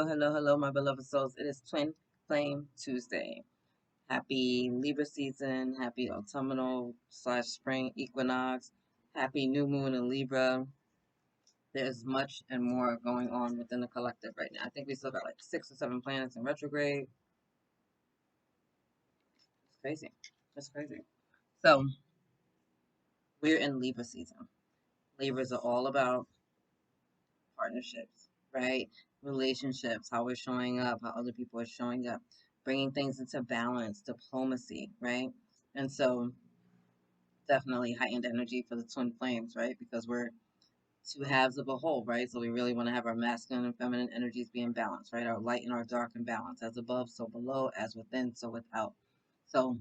Hello, hello, hello, my beloved souls. It is Twin Flame Tuesday. Happy Libra season. Happy autumnal slash spring equinox. Happy new moon in Libra. There's much and more going on within the collective right now. I think we still got like 6 or 7 planets in retrograde. It's crazy. It's crazy. So we're in Libra season. Libras are all about partnerships, right? Relationships, how we're showing up, how other people are showing up, bringing things into balance, diplomacy, right? And so, definitely heightened energy for the twin flames, right? Because we're two halves of a whole, right? So, we really want to have our masculine and feminine energies be in balance, right? Our light and our dark in balance, as above, so below, as within, so without. So,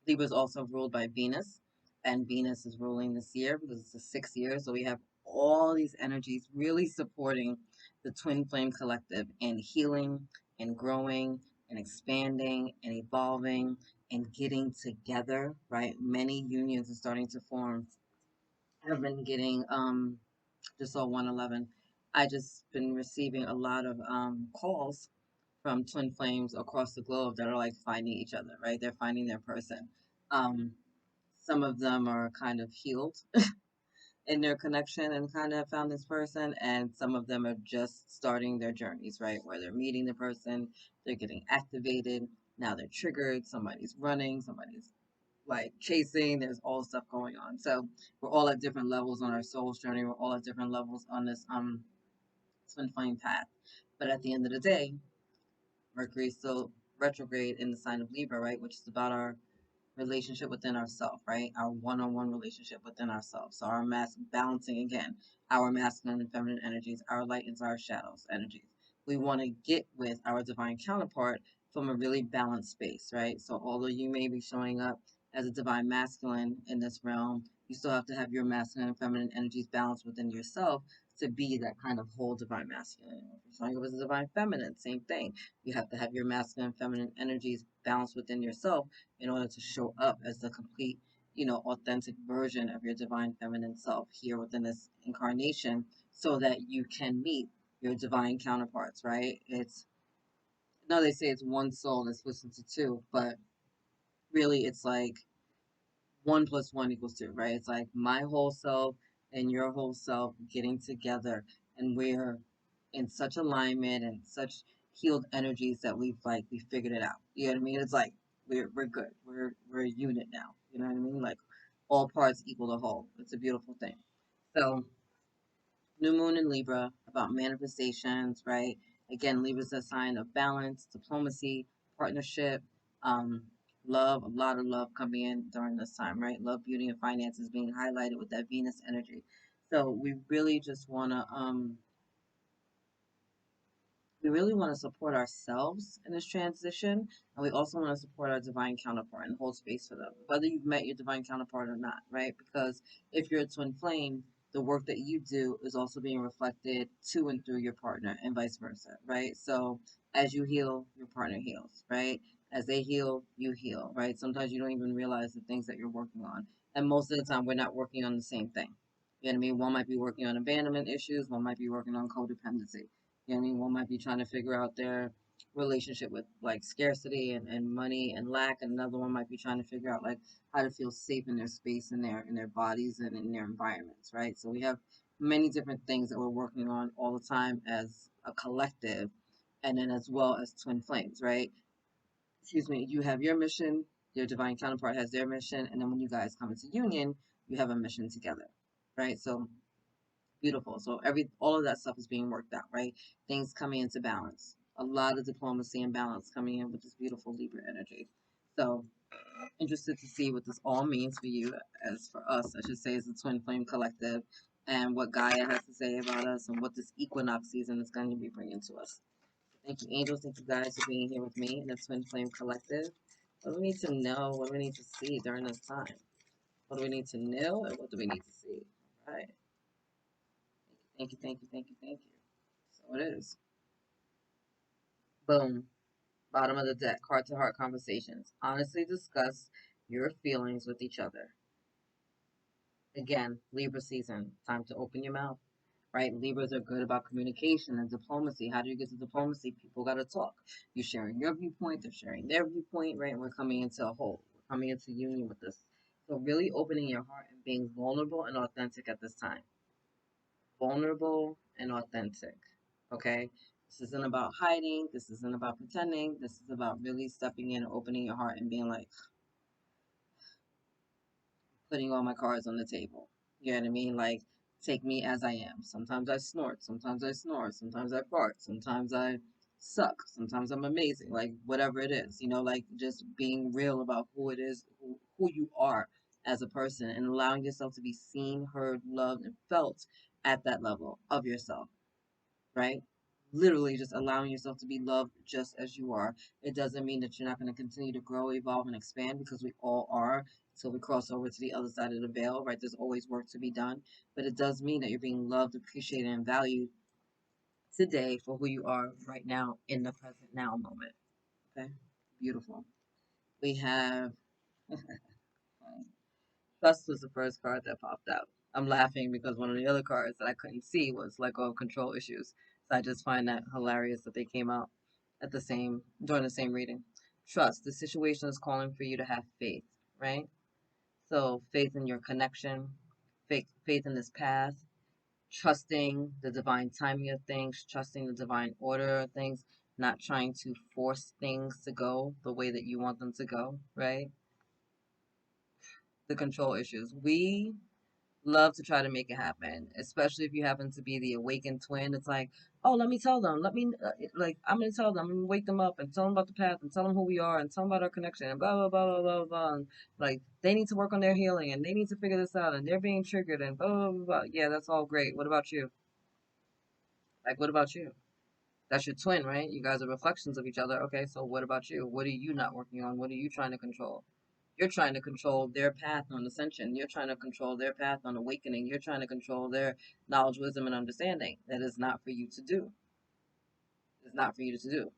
Libra is also ruled by Venus, and Venus is ruling this year because it's the 6th year. So we have all these energies really supporting the twin flame collective and healing and growing and expanding and evolving and getting together, right? Many unions are starting to form. I've been getting just saw 111. I just been receiving a lot of calls from twin flames across the globe that are like finding each other, right? They're finding their person. Um, some of them are kind of healed in their connection and kind of found this person, and some of them are just starting their journeys, right? Where they're meeting the person, they're getting activated, now they're triggered, somebody's running, somebody's like chasing, there's all stuff going on. So we're all at different levels on our soul's journey, we're all at different levels on this twin flame path. But at the end of the day, Mercury's still retrograde in the sign of Libra, right? Which is about our relationship within ourselves, right? Our one-on-one relationship within ourselves. So our balancing again, our masculine and feminine energies, our light and our shadows energies. We want to get with our divine counterpart from a really balanced space, right? So although you may be showing up as a divine masculine in this realm, you still have to have your masculine and feminine energies balanced within yourself to be that kind of whole divine masculine. If you're showing up as a divine feminine, same thing. You have to have your masculine and feminine energies balanced within yourself in order to show up as the complete, authentic version of your divine feminine self here within this incarnation so that you can meet your divine counterparts, right? It's, no, they say it's one soul that's split into two, but really it's like 1 + 1 = 2, right? It's like my whole self and your whole self getting together, and we're in such alignment and such healed energies that we figured it out. You know what I mean? It's like we're good. We're a unit now. You know what I mean? Like all parts equal the whole. It's a beautiful thing. So new moon in Libra about manifestations, right? Again, Libra's a sign of balance, diplomacy, partnership, um, love, a lot of love coming in during this time, right? Love, beauty, and finances being highlighted with that Venus energy. So we really want to support ourselves in this transition, and we also want to support our divine counterpart and hold space for them, whether you've met your divine counterpart or not, right? Because if you're a twin flame, the work that you do is also being reflected to and through your partner, and vice versa, right? So as you heal, your partner heals, right? As they heal, you heal, right? Sometimes you don't even realize the things that you're working on, and most of the time, we're not working on the same thing. You know what I mean? One might be working on abandonment issues, one might be working on codependency. You know what I mean? One might be trying to figure out their relationship with like scarcity and money and lack, and another one might be trying to figure out like how to feel safe in their space and their bodies and in their environments, right? So we have many different things that we're working on all the time as a collective, and then as well as twin flames, right? Excuse me, you have your mission, your divine counterpart has their mission, and then when you guys come into union, you have a mission together, right? So beautiful. So all of that stuff is being worked out, right? Things coming into balance. A lot of diplomacy and balance coming in with this beautiful Libra energy. So interested to see what this all means for you, as for us, I should say, as a twin flame collective, and what Gaia has to say about us, and what this equinox season is going to be bringing to us. Thank you, angels. Thank you guys for being here with me in the twin flame collective. What do we need to know? What do we need to see during this time? What do we need to know, and what do we need to see? All right. Thank you, thank you, thank you, thank you. So it is. Boom. Bottom of the deck. Heart to heart conversations. Honestly discuss your feelings with each other. Again, Libra season. Time to open your mouth. right? Libras are good about communication and diplomacy. How do you get to diplomacy? People got to talk. You're sharing your viewpoint, they're sharing their viewpoint, right? And we're coming into a whole, we're coming into union with this. So, really opening your heart and being vulnerable and authentic at this time. Vulnerable and authentic, okay? This isn't about hiding, this isn't about pretending, this is about really stepping in, opening your heart, and being like, putting all my cards on the table. You know what I mean? Like, take me as I am. Sometimes I snort, sometimes I snore, sometimes I fart, sometimes I suck, sometimes I'm amazing. Like, whatever it is, like just being real about who it is, who you are as a person, and allowing yourself to be seen, heard, loved, and felt at that level of yourself, right? Literally just allowing yourself to be loved just as you are. It doesn't mean that you're not going to continue to grow, evolve, and expand, because we all are, until we cross over to the other side of the veil, right? There's always work to be done. But it does mean that you're being loved, appreciated, and valued today for who you are right now in the present now moment. Okay? Beautiful. We have Trust was the first card that popped out. I'm laughing because one of the other cards that I couldn't see was like, oh, control issues. So I just find that hilarious that they came out at the same during the same reading. Trust. The situation is calling for you to have faith, right? So faith in your connection, faith in this path, trusting the divine timing of things, trusting the divine order of things, not trying to force things to go the way that you want them to go, right? The control issues. We love to try to make it happen, especially if you happen to be the awakened twin. It's like, oh, let me tell them. Like, I'm going to tell them. I'm going to wake them up and tell them about the path and tell them who we are and tell them about our connection and blah, blah, blah, blah, blah, blah. And like, they need to work on their healing and they need to figure this out and they're being triggered and blah, blah, blah, blah. Yeah, that's all great. What about you? Like, what about you? That's your twin, right? You guys are reflections of each other. Okay, so what about you? What are you not working on? What are you trying to control? You're trying to control their path on ascension. You're trying to control their path on awakening. You're trying to control their knowledge, wisdom, and understanding. That is not for you to do. It's not for you to do.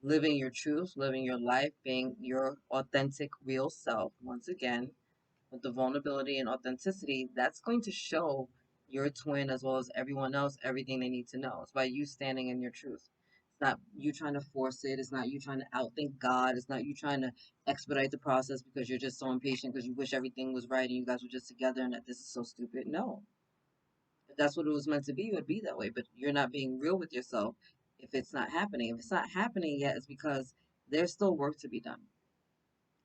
Living your truth, living your life, being your authentic, real self, once again, with the vulnerability and authenticity, that's going to show your twin as well as everyone else everything they need to know. It's by you standing in your truth. It's not you trying to force it. It's not you trying to outthink God. It's not you trying to expedite the process because you're just so impatient because you wish everything was right and you guys were just together and that this is so stupid. No. If that's what it was meant to be, it would be that way. But you're not being real with yourself if it's not happening. If it's not happening yet, it's because there's still work to be done.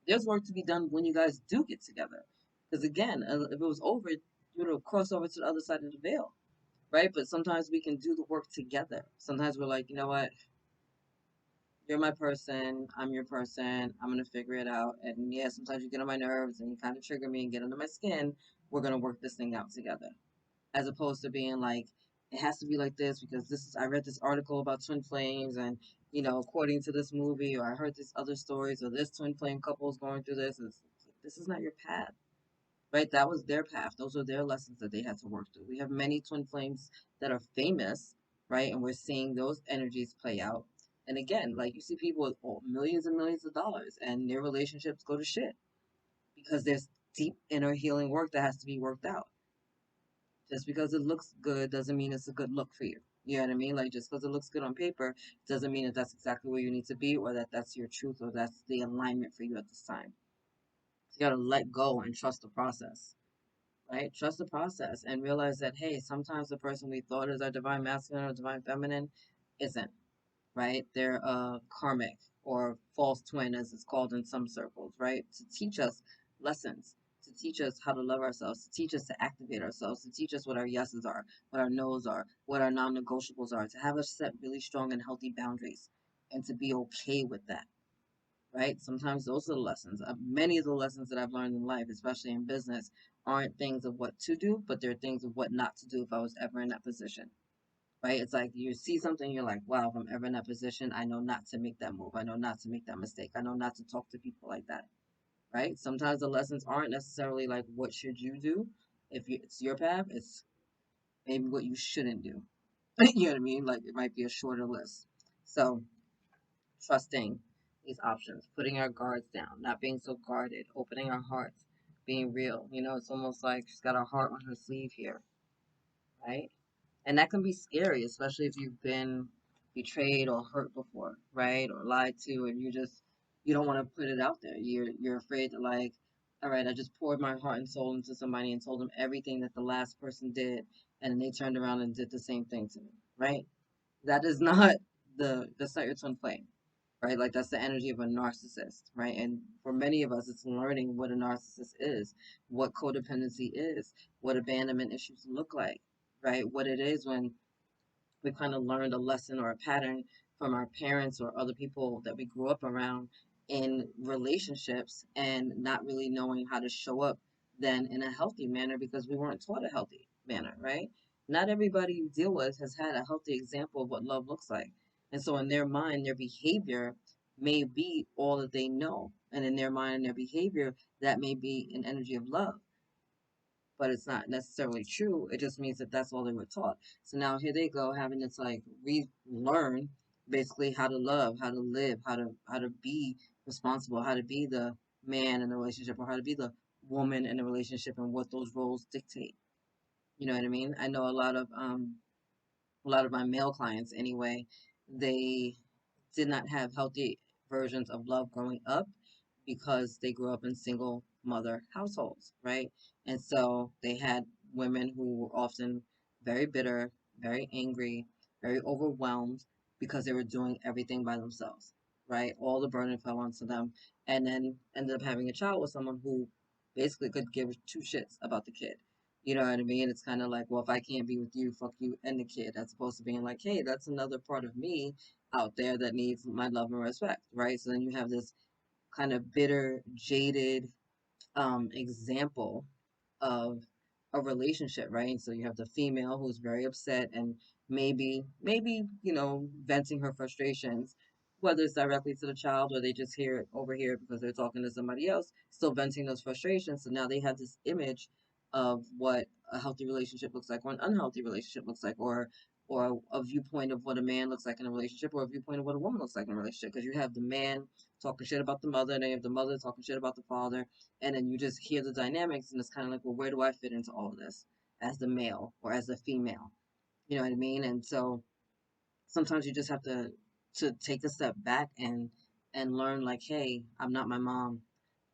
There's work to be done when you guys do get together. Because again, if it was over, you would have crossed over to the other side of the veil, right? But sometimes we can do the work together. Sometimes we're like, you know what? You're my person. I'm your person. I'm going to figure it out. And yeah, sometimes you get on my nerves and you kind of trigger me and get under my skin. We're going to work this thing out together. As opposed to being like, it has to be like this because I read this article about twin flames and, according to this movie, or I heard this other stories, or this twin flame couple is going through this. This is not your path, right? That was their path. Those are their lessons that they had to work through. We have many twin flames that are famous, right? And we're seeing those energies play out. And again, like you see people with millions and millions of dollars and their relationships go to shit because there's deep inner healing work that has to be worked out. Just because it looks good doesn't mean it's a good look for you. You know what I mean? Like, just because it looks good on paper doesn't mean that that's exactly where you need to be or that that's your truth or that's the alignment for you at this time. So you got to let go and trust the process, right? Trust the process and realize that, hey, sometimes the person we thought is our divine masculine or divine feminine isn't, right? They're a karmic or false twin, as it's called in some circles, right? To teach us lessons, to teach us how to love ourselves, to teach us to activate ourselves, to teach us what our yeses are, what our nos are, what our non negotiables are, to have us set really strong and healthy boundaries and to be okay with that. Right? Sometimes those are the lessons. Many of the lessons that I've learned in life, especially in business, aren't things of what to do, but they're things of what not to do if I was ever in that position, right? It's like you see something, you're like, wow, if I'm ever in that position, I know not to make that move. I know not to make that mistake. I know not to talk to people like that, right? Sometimes the lessons aren't necessarily like, what should you do? If it's your path, it's maybe what you shouldn't do. You know what I mean? Like it might be a shorter list. So trusting these options, putting our guards down, not being so guarded, opening our hearts, being real. It's almost like she's got her heart on her sleeve here, right? And that can be scary, especially if you've been betrayed or hurt before, right? Or lied to, and you don't want to put it out there. You're afraid to, like, all right, I just poured my heart and soul into somebody and told them everything that the last person did, and then they turned around and did the same thing to me, right? That is not that's not your twin flame, right? Like, that's the energy of a narcissist, right? And for many of us, it's learning what a narcissist is, what codependency is, what abandonment issues look like, right? What it is when we kind of learned a lesson or a pattern from our parents or other people that we grew up around in relationships, and not really knowing how to show up then in a healthy manner because we weren't taught a healthy manner, right? Not everybody you deal with has had a healthy example of what love looks like. And so in their mind, their behavior may be all that they know. And in their mind and their behavior, that may be an energy of love, but it's not necessarily true. It just means that that's all they were taught. So now here they go having to, like, relearn basically how to love, how to live, how to be responsible, how to be the man in the relationship, or how to be the woman in the relationship, and what those roles dictate. You know what I mean? I know a lot of my male clients anyway, they did not have healthy versions of love growing up because they grew up in single mother households, right? And so they had women who were often very bitter, very angry, very overwhelmed because they were doing everything by themselves, right? All the burden fell onto them, and then ended up having a child with someone who basically could give two shits about the kid. You know what I mean? It's kind of like, well, if I can't be with you, fuck you and the kid, as opposed to being like, hey, that's another part of me out there that needs my love and respect, right? So then you have this kind of bitter, jaded example of a relationship, right? So you have the female who's very upset and maybe, venting her frustrations, whether it's directly to the child or they just hear it over here because they're talking to somebody else, still venting those frustrations. So now they have this image of what a healthy relationship looks like, or an unhealthy relationship looks like, or a viewpoint of what a man looks like in a relationship, or a viewpoint of what a woman looks like in a relationship. Because you have the man talking shit about the mother, and then you have the mother talking shit about the father, and then you just hear the dynamics, and it's kind of like, well, where do I fit into all of this as the male or as the female? You know what I mean? And so sometimes you just have to take a step back and learn, like, hey, I'm not my mom,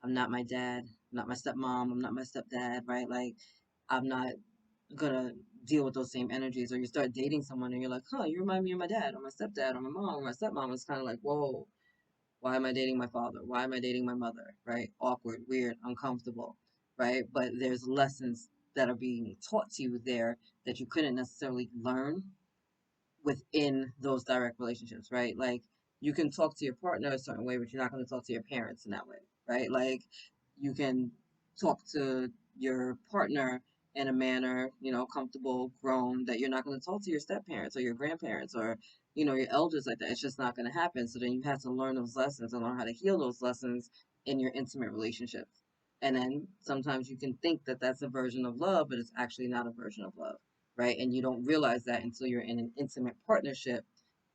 I'm not my dad, I'm not my stepmom, I'm not my stepdad, right? Like, I'm not gonna deal with those same energies. Or you start dating someone and you're like, huh, you remind me of my dad or my stepdad or my mom or my stepmom. It's kind of like, whoa, why am I dating my father? Why am I dating my mother? Right? Awkward, weird, uncomfortable, right? But there's lessons that are being taught to you there that you couldn't necessarily learn within those direct relationships, right? Like, you can talk to your partner a certain way, but you're not going to talk to your parents in that way, right? Like, you can talk to your partner in a manner, comfortable, grown, that you're not going to talk to your step parents or your grandparents or, your elders like that. It's just not going to happen. So then you have to learn those lessons and learn how to heal those lessons in your intimate relationships. And then sometimes you can think that that's a version of love, but it's actually not a version of love, right? And you don't realize that until you're in an intimate partnership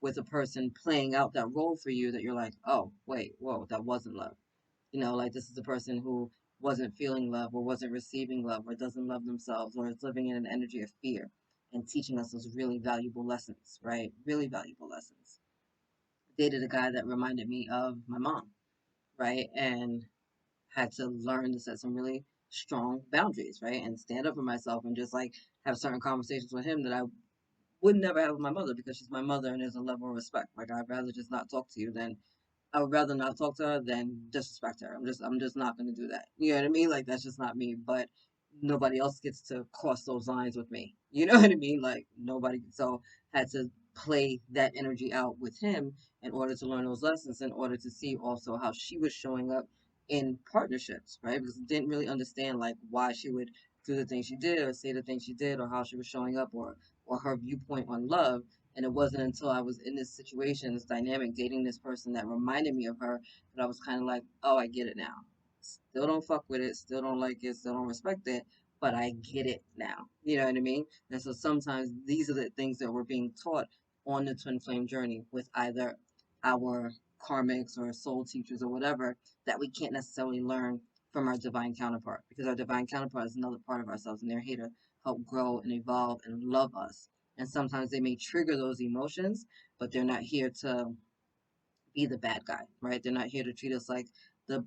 with a person playing out that role for you, that you're like, oh, wait, whoa, that wasn't love. Like, this is a person who wasn't feeling love, or wasn't receiving love, or doesn't love themselves, or is living in an energy of fear and teaching us those really valuable lessons, right? Really valuable lessons. Dated a guy that reminded me of my mom, right? And had to learn to set some really strong boundaries, right? And stand up for myself, and just, like, have certain conversations with him that I would never have with my mother, because she's my mother and there's a level of respect. Like, I'd rather just not talk to you than I would rather not talk to her than disrespect her. I'm just not gonna do that. You know what I mean? Like, that's just not me. But nobody else gets to cross those lines with me. You know what I mean? Like, nobody. So had to play that energy out with him in order to learn those lessons, in order to see also how she was showing up in partnerships, right? Because I didn't really understand, like, why she would do the things she did, or say the things she did, or how she was showing up, or her viewpoint on love. And it wasn't until I was in this situation, this dynamic, dating this person that reminded me of her, that I was kind of like, oh, I get it now. Still don't fuck with it, still don't like it, still don't respect it, but I get it now. You know what I mean? And so sometimes these are the things that we're being taught on the twin flame journey with either our karmics or soul teachers or whatever, that we can't necessarily learn from our divine counterpart, because our divine counterpart is another part of ourselves, and they're here to help grow and evolve and love us, And sometimes they may trigger those emotions, but they're not here to be the bad guy, right? They're not here to treat us like the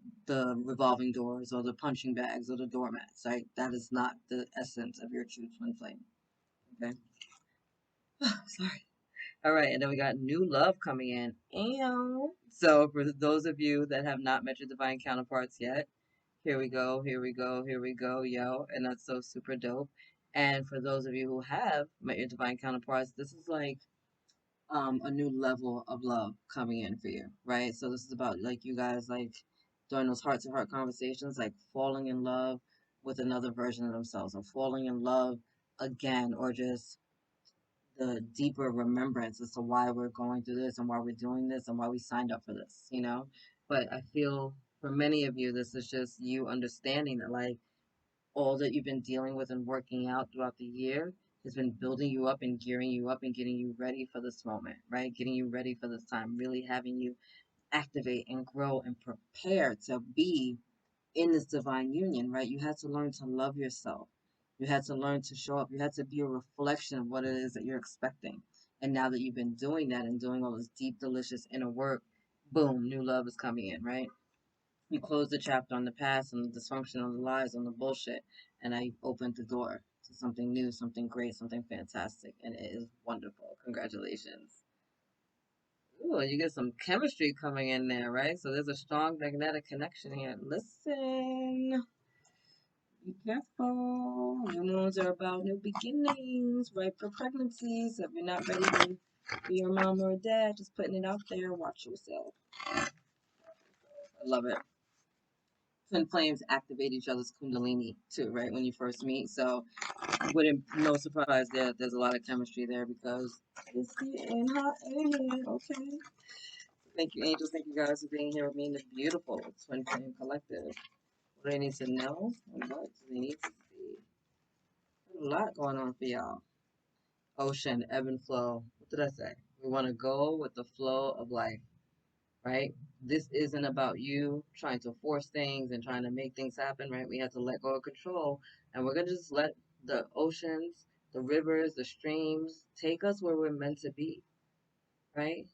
revolving doors or the punching bags or the doormats, right? That is not the essence of your true twin flame. Okay. Sorry. All right, and then we got new love coming in. Ew. So for those of you that have not met your divine counterparts yet, here we go, here we go, here we go, yo. And that's so super dope. And for those of you who have met your divine counterparts, this is like a new level of love coming in for you, right? So this is about like you guys like during those heart to heart conversations, like falling in love with another version of themselves, or falling in love again, or just the deeper remembrance as to why we're going through this and why we're doing this and why we signed up for this, you know? But I feel for many of you, this is just you understanding that like all that you've been dealing with and working out throughout the year has been building you up and gearing you up and getting you ready for this moment, right? Getting you ready for this time, really having you activate and grow and prepare to be in this divine union, right? You had to learn to love yourself. You had to learn to show up. You had to be a reflection of what it is that you're expecting. And now that you've been doing that and doing all this deep, delicious inner work, boom, new love is coming in, right? You close the chapter on the past and the dysfunction, on the lies, on the bullshit, and I opened the door to something new, something great, something fantastic, and it is wonderful. Congratulations. Ooh, you get some chemistry coming in there, right? So there's a strong magnetic connection here. Listen, be careful. New moons are about new beginnings, right? For pregnancies. If you're not ready to be your mom or dad, just putting it out there. Watch yourself. I love it. Twin flames activate each other's kundalini too, right? When you first meet. So wouldn't no surprise that there's a lot of chemistry there because it's getting hot in here, okay? Thank you, angels. Thank you guys for being here with me in the beautiful Twin Flame Collective. What do they need to know? And what do they need to see? There's a lot going on for y'all. Ocean, ebb and flow. What did I say? We want to go with the flow of life, right? This isn't about you trying to force things and trying to make things happen, right? We have to let go of control, and we're going to just let the oceans, the rivers, the streams take us where we're meant to be, right?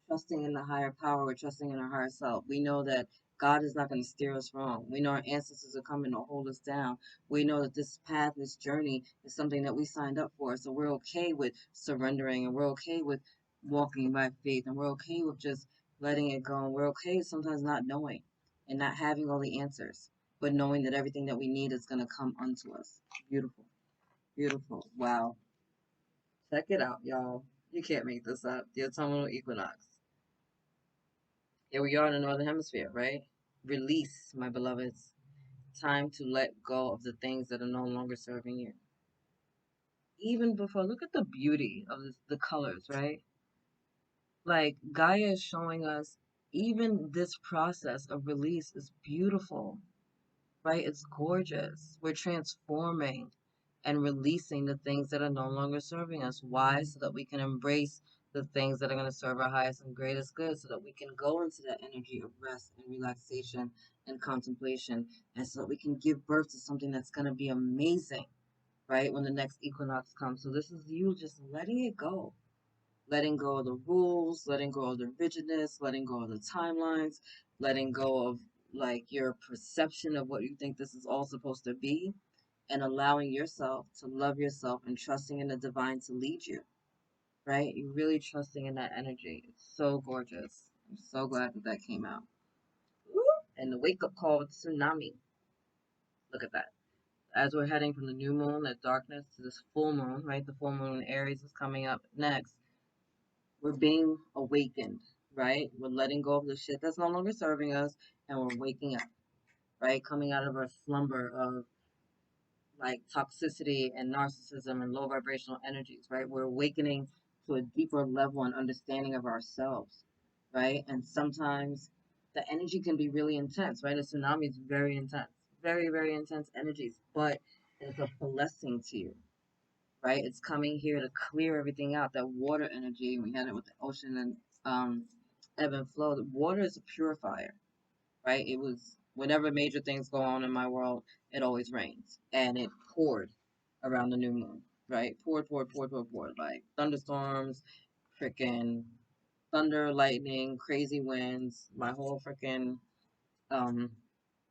Trusting in the higher power, we're trusting in our higher self. We know that God is not going to steer us wrong. We know our ancestors are coming to hold us down. We know that this path, this journey is something that we signed up for. So we're okay with surrendering, and we're okay with walking by faith, and we're okay with just letting it go. And we're okay with sometimes not knowing and not having all the answers, but knowing that everything that we need is going to come unto us. Beautiful. Beautiful. Wow. Check it out, y'all. You can't make this up. The autumnal equinox. Here we are in the northern hemisphere, right? Release, my beloveds. Time to let go of the things that are no longer serving you. Even before, look at the beauty of the colors, right? Like Gaia is showing us even this process of release is beautiful, right? It's gorgeous. We're transforming and releasing the things that are no longer serving us. Why? So that we can embrace the things that are going to serve our highest and greatest good, so that we can go into that energy of rest and relaxation and contemplation, and so that we can give birth to something that's going to be amazing, right? When the next equinox comes. So this is you just letting it go. Letting go of the rules, letting go of the rigidness, letting go of the timelines, letting go of like your perception of what you think this is all supposed to be, and allowing yourself to love yourself and trusting in the divine to lead you, right? You're really trusting in that energy. It's so gorgeous. I'm so glad that that came out. Woo! And the wake up call with tsunami. Look at that. As we're heading from the new moon, that darkness, to this full moon, right? The full moon in Aries is coming up next. We're being awakened, right? We're letting go of the shit that's no longer serving us, and we're waking up, right? Coming out of our slumber of like toxicity and narcissism and low vibrational energies, right? We're awakening to a deeper level and understanding of ourselves, right? And sometimes the energy can be really intense, right? A tsunami is very intense, very, very intense energies, but it's a blessing to you, right? It's coming here to clear everything out. That water energy, we had it with the ocean and ebb and flow. The water is a purifier, right? It was whenever major things go on in my world, it always rains, and it poured around the new moon, right? Poured, like thunderstorms, freaking thunder, lightning, crazy winds. My whole freaking um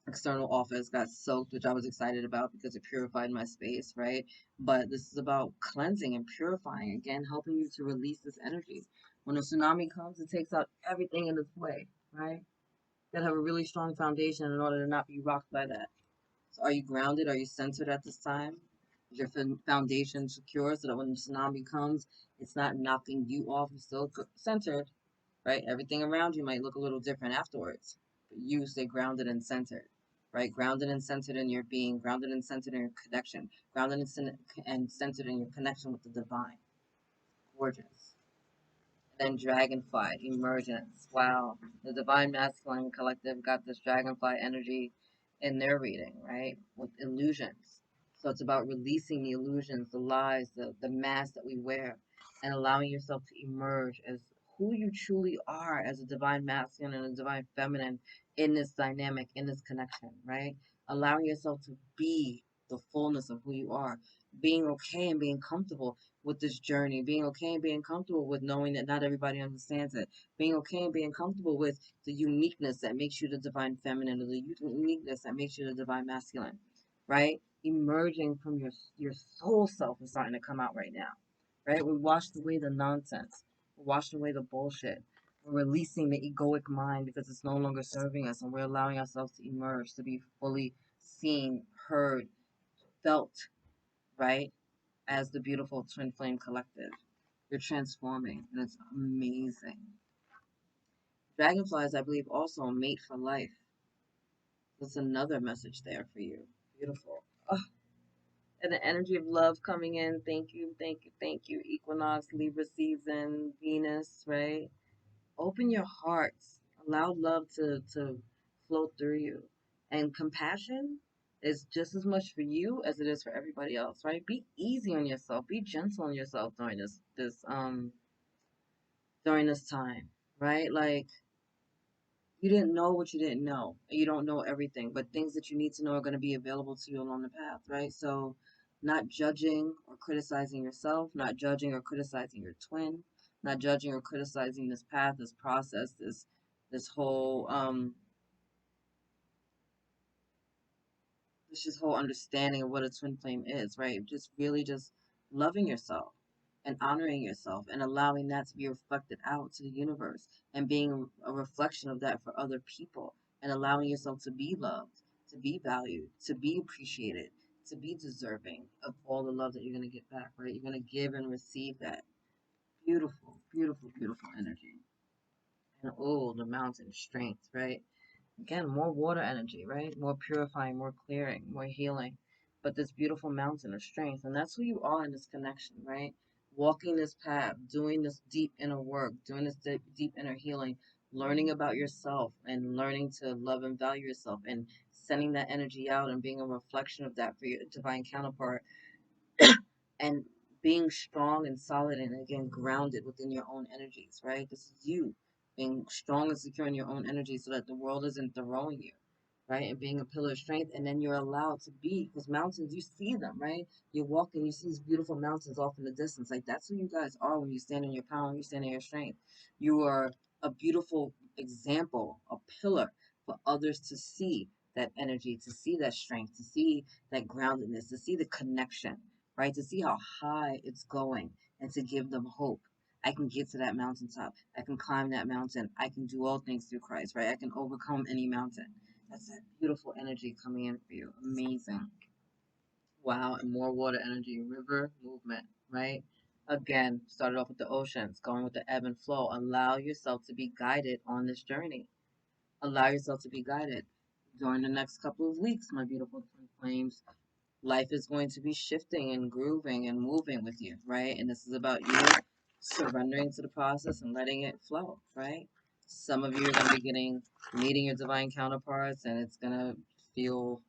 external office got soaked, which I was excited about because it purified my space, right? But this is about cleansing and purifying, again, helping you to release this energy. When a tsunami comes, it takes out everything in its way, right? You gotta have a really strong foundation in order to not be rocked by that. So are you grounded? Are you centered at this time? Is your foundation secure so that when the tsunami comes, it's not knocking you off? You're still centered, right? Everything around you might look a little different afterwards, but you stay grounded and centered, right? Grounded and centered in your being, grounded and centered in your connection, grounded and centered in your connection with the divine. Gorgeous. And then Dragonfly, Emergence. Wow. The Divine Masculine Collective got this Dragonfly energy in their reading, right? With illusions. So it's about releasing the illusions, the lies, the mask that we wear, and allowing yourself to emerge as who you truly are as a Divine Masculine and a Divine Feminine in this dynamic, in this connection, right? Allowing yourself to be the fullness of who you are, being okay and being comfortable with this journey, being okay and being comfortable with knowing that not everybody understands it, being okay and being comfortable with the uniqueness that makes you the divine feminine, or the uniqueness that makes you the divine masculine, right? Emerging from your soul self is starting to come out right now, right? We washed away the nonsense, we washed away the bullshit. We're releasing the egoic mind because it's no longer serving us, and we're allowing ourselves to emerge, to be fully seen, heard, felt, right? As the beautiful twin flame collective. You're transforming, and it's amazing. Dragonflies, I believe, also mate for life. That's another message there for you. Beautiful. Oh, and the energy of love coming in. Thank you, thank you, thank you. Equinox, Libra season, Venus, right? Open your hearts. Allow love to flow through you. And compassion is just as much for you as it is for everybody else, right? Be easy on yourself. Be gentle on yourself during this time, right? Like, you didn't know what you didn't know. You don't know everything, but things that you need to know are going to be available to you along the path, right? So, not judging or criticizing yourself, not judging or criticizing your twin, not judging or criticizing this path, this process, this whole this just whole understanding of what a twin flame is, right? Just really just loving yourself and honoring yourself and allowing that to be reflected out to the universe and being a reflection of that for other people and allowing yourself to be loved, to be valued, to be appreciated, to be deserving of all the love that you're going to get back, right? You're going to give and receive that. Beautiful, beautiful, beautiful energy. And oh, the mountain strength, right? Again, more water energy, right? More purifying, more clearing, more healing. But this beautiful mountain of strength. And that's who you are in this connection, right? Walking this path, doing this deep inner work, doing this deep inner healing, learning about yourself and learning to love and value yourself and sending that energy out and being a reflection of that for your divine counterpart and being strong and solid and again grounded within your own energies, right? This is you being strong and secure in your own energy so that the world isn't throwing you, right? And being a pillar of strength, and then you're allowed to be because mountains, you see them, right? You walk and you see these beautiful mountains off in the distance. Like that's who you guys are when you stand in your power, when you stand in your strength. You are a beautiful example, a pillar for others to see that energy, to see that strength, to see that groundedness, to see the connection, right? To see how high it's going and to give them hope. I can get to that mountaintop. I can climb that mountain. I can do all things through Christ, right? I can overcome any mountain. That's that beautiful energy coming in for you. Amazing. Wow. And more water energy, river movement, right? Again, started off with the oceans, going with the ebb and flow. Allow yourself to be guided on this journey. Allow yourself to be guided during the next couple of weeks, my beautiful twin flames. Life is going to be shifting and grooving and moving with you, right? And this is about you surrendering to the process and letting it flow, right? Some of you are going to be meeting your divine counterparts, and it's going to feel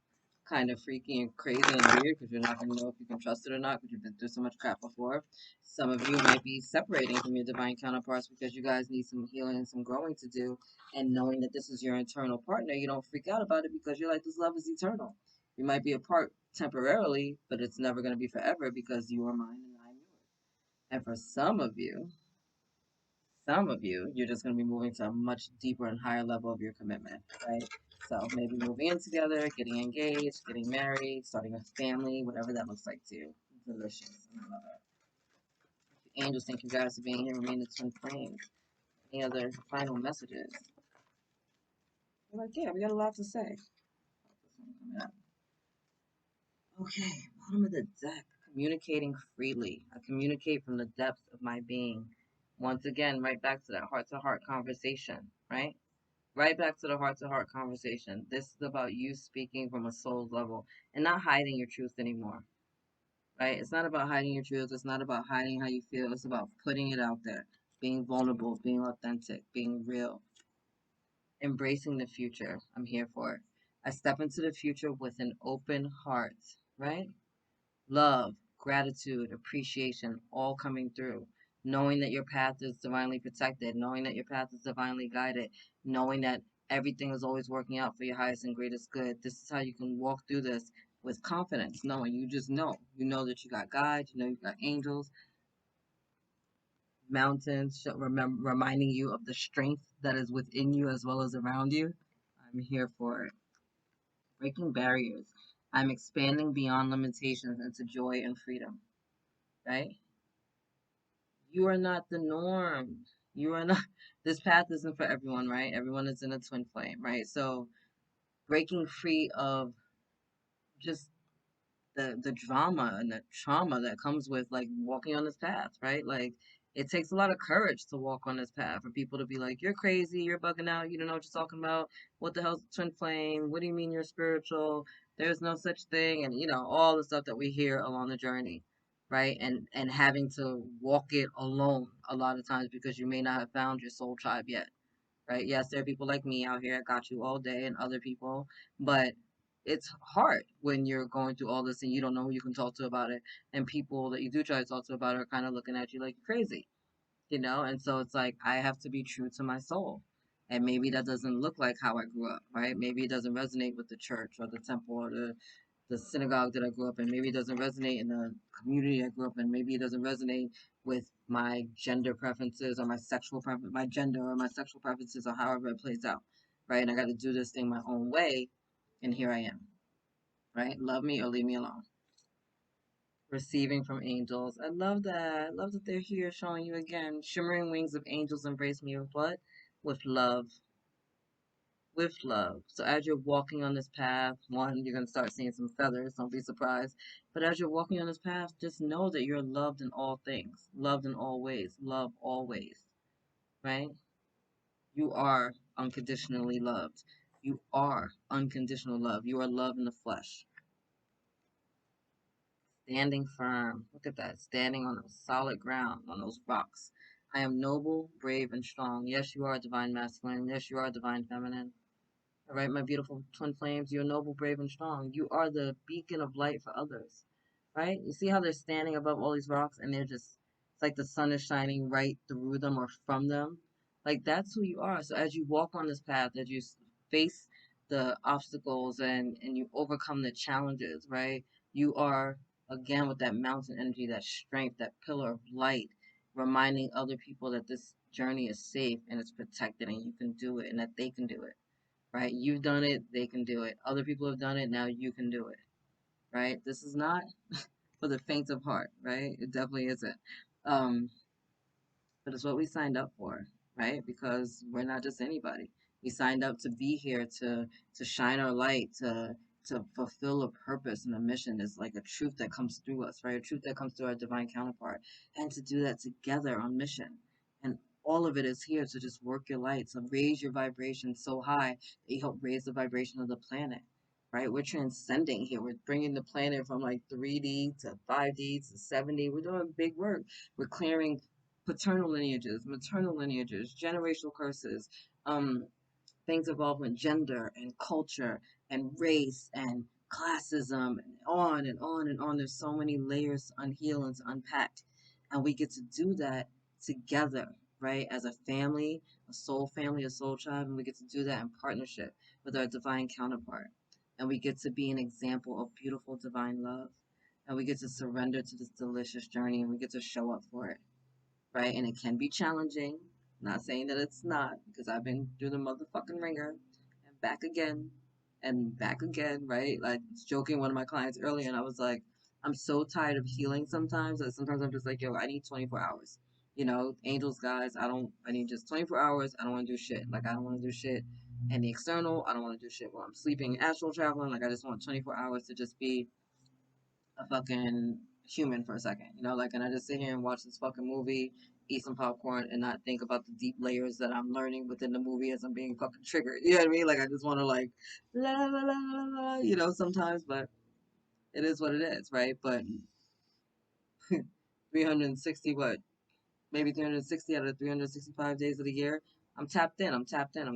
kind of freaky and crazy and weird because you're not going to know if you can trust it or not because you've been through so much crap before. Some of you might be separating from your divine counterparts because you guys need some healing and some growing to do. And knowing that this is your eternal partner, you don't freak out about it because you're like, this love is eternal. We might be apart temporarily, but it's never going to be forever because you are mine and I'm yours. And for some of you, you're just going to be moving to a much deeper and higher level of your commitment, right? So maybe moving in together, getting engaged, getting married, starting a family, whatever that looks like to you. Delicious. I love it. Angels, thank you guys for being here. Remain the twin flames. Any other final messages? We're like, yeah, we got a lot to say. Okay, bottom of the deck. Communicating freely. I communicate from the depths of my being. Once again, right back to that heart-to-heart conversation, right? Right back to the heart-to-heart conversation. This is about you speaking from a soul level and not hiding your truth anymore, right? It's not about hiding your truth. It's not about hiding how you feel. It's about putting it out there, being vulnerable, being authentic, being real, embracing the future. I'm here for it. I step into the future with an open heart, right? Love, gratitude, appreciation, all coming through. Knowing that your path is divinely protected, knowing that your path is divinely guided, knowing that everything is always working out for your highest and greatest good. This is how you can walk through this with confidence, knowing you just know. You know that you got guides, you know you got angels, mountains, reminding you of the strength that is within you as well as around you. I'm here for it. Breaking barriers. I'm expanding beyond limitations into joy and freedom, right? You are not the norm. You are not, this path isn't for everyone, right? Everyone is in a twin flame, right? So breaking free of just the drama and the trauma that comes with like walking on this path, right? Like it takes a lot of courage to walk on this path for people to be like, you're crazy, you're bugging out, you don't know what you're talking about. What the hell's a twin flame? What do you mean you're spiritual? There's no such thing, and all the stuff that we hear along the journey, right? And having to walk it alone a lot of times because you may not have found your soul tribe yet, right? Yes, there are people like me out here. I got you all day and other people, but it's hard when you're going through all this and you don't know who you can talk to about it. And people that you do try to talk to about it are kind of looking at you like you're crazy, And so it's like, I have to be true to my soul. And maybe that doesn't look like how I grew up, right? Maybe it doesn't resonate with the church or the temple or the synagogue that I grew up in. Maybe it doesn't resonate in the community I grew up in. Maybe it doesn't resonate with my gender preferences or my sexual preference, my gender or my sexual preferences or however it plays out, right? And I got to do this thing my own way, and here I am, right? Love me or leave me alone. Receiving from angels. I love that. I love that they're here showing you again. Shimmering wings of angels embrace me with what? With love. With love. So as you're walking on this path, one, you're going to start seeing some feathers. Don't be surprised. But as you're walking on this path, just know that you're loved in all things, loved in all ways, love always, right? You are unconditionally loved. You are unconditional love. You are love in the flesh. Standing firm. Look at that. Standing on a solid ground, on those rocks. I am noble, brave, and strong. Yes, you are divine masculine. Yes, you are divine feminine. All right, my beautiful twin flames, you're noble, brave, and strong. You are the beacon of light for others, right? You see how they're standing above all these rocks and it's like the sun is shining right through them or from them. Like that's who you are. So as you walk on this path, as you face the obstacles and you overcome the challenges, right? You are, again, with that mountain energy, that strength, that pillar of light, reminding other people that this journey is safe and it's protected and you can do it and that they can do it, right? You've done it, they can do it. Other people have done it, now you can do it, right? This is not for the faint of heart, right? It definitely isn't. Um, but it's what we signed up for, right? Because we're not just anybody. We signed up to be here to shine our light, to fulfill a purpose and a mission. Is like a truth that comes through us, right? A truth that comes through our divine counterpart, and to do that together on mission. And all of it is here to just work your light, to raise your vibration so high that you help raise the vibration of the planet, right? We're transcending here. We're bringing the planet from like 3D to 5D to 7D. We're doing big work. We're clearing paternal lineages, maternal lineages, generational curses, things involved with gender and culture and race and classism, and on and on and on. There's so many layers to unheal and to unpack. And we get to do that together, right? As a family, a soul tribe, and we get to do that in partnership with our divine counterpart. And we get to be an example of beautiful divine love. And we get to surrender to this delicious journey and we get to show up for it, right? And it can be challenging. Not saying that it's not, because I've been through the motherfucking ringer and back again, right? Like, I was joking with one of my clients earlier, and I was like, I'm so tired of healing sometimes that sometimes I'm just like, yo, I need 24 hours. Angels, guys, I need just 24 hours. I don't want to do shit. Like, I don't want to do shit in the external. I don't want to do shit while I'm sleeping, astral traveling. Like, I just want 24 hours to just be a fucking human for a second, like, and I just sit here and watch this fucking movie, eat some popcorn, and not think about the deep layers that I'm learning within the movie as I'm being fucking triggered. You know what I mean? Like, I just want to, like, la la la la la, sometimes, but it is what it is, right? But 360, what, maybe 360 out of 365 days of the year, I'm tapped in. I'm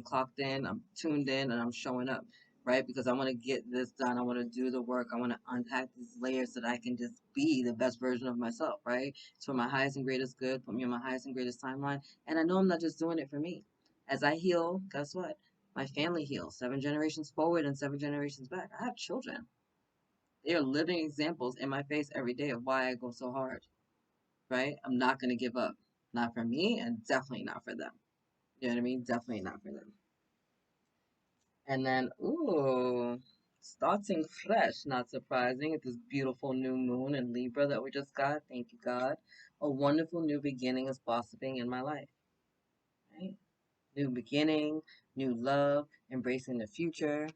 clocked in. I'm tuned in, and I'm showing up, right? Because I want to get this done. I want to do the work. I want to unpack these layers so that I can just be the best version of myself, right? It's for my highest and greatest good. Put me on my highest and greatest timeline. And I know I'm not just doing it for me. As I heal, guess what? My family heals 7 generations forward and 7 generations back. I have children. They are living examples in my face every day of why I go so hard, right? I'm not going to give up. Not for me and definitely not for them. You know what I mean? Definitely not for them. And then, ooh, starting fresh, not surprising. It's this beautiful new moon in Libra that we just got. Thank you, God. A wonderful new beginning is blossoming in my life, right? New beginning, new love, embracing the future.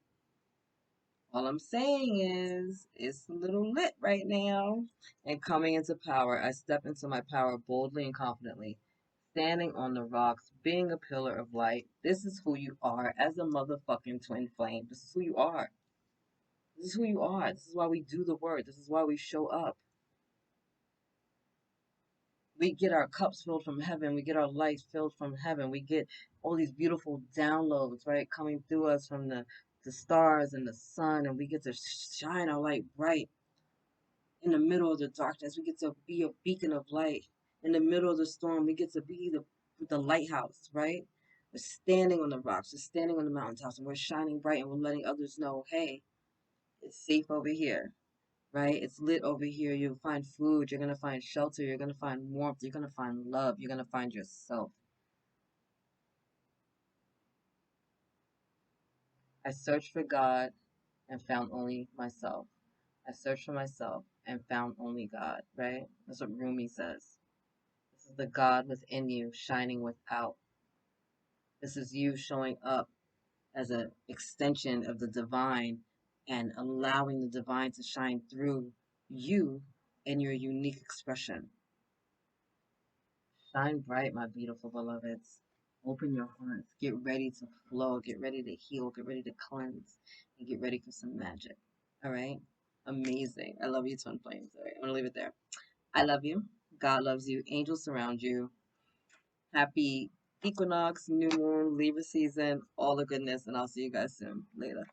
All I'm saying is, it's a little lit right now. And coming into power, I step into my power boldly and confidently, standing on the rocks, being a pillar of light. This is who you are as a motherfucking twin flame. This is who you are. This is who you are. This is why we do the work. This is why we show up. We get our cups filled from heaven. We get our lights filled from heaven. We get all these beautiful downloads, right, coming through us from the stars and the sun, and we get to shine our light bright in the middle of the darkness. We get to be a beacon of light. In the middle of the storm, we get to be the lighthouse, right? We're standing on the rocks, we're standing on the mountaintops, and we're shining bright, and we're letting others know, hey, it's safe over here, right? It's lit over here. You'll find food, you're gonna find shelter, you're gonna find warmth, you're gonna find love, you're gonna find yourself. I searched for God and found only myself. I searched for myself and found only God, right? That's what Rumi says. This is the God within you shining without. This is you showing up as an extension of the divine and allowing the divine to shine through you in your unique expression. Shine bright, my beautiful beloveds. Open your hearts. Get ready to flow. Get ready to heal. Get ready to cleanse. And get ready for some magic. All right? Amazing. I love you, twin flames. All right, I'm going to leave it there. I love you. God loves you. Angels surround you. Happy Equinox, new moon, Libra season, all the goodness. And I'll see you guys soon. Later.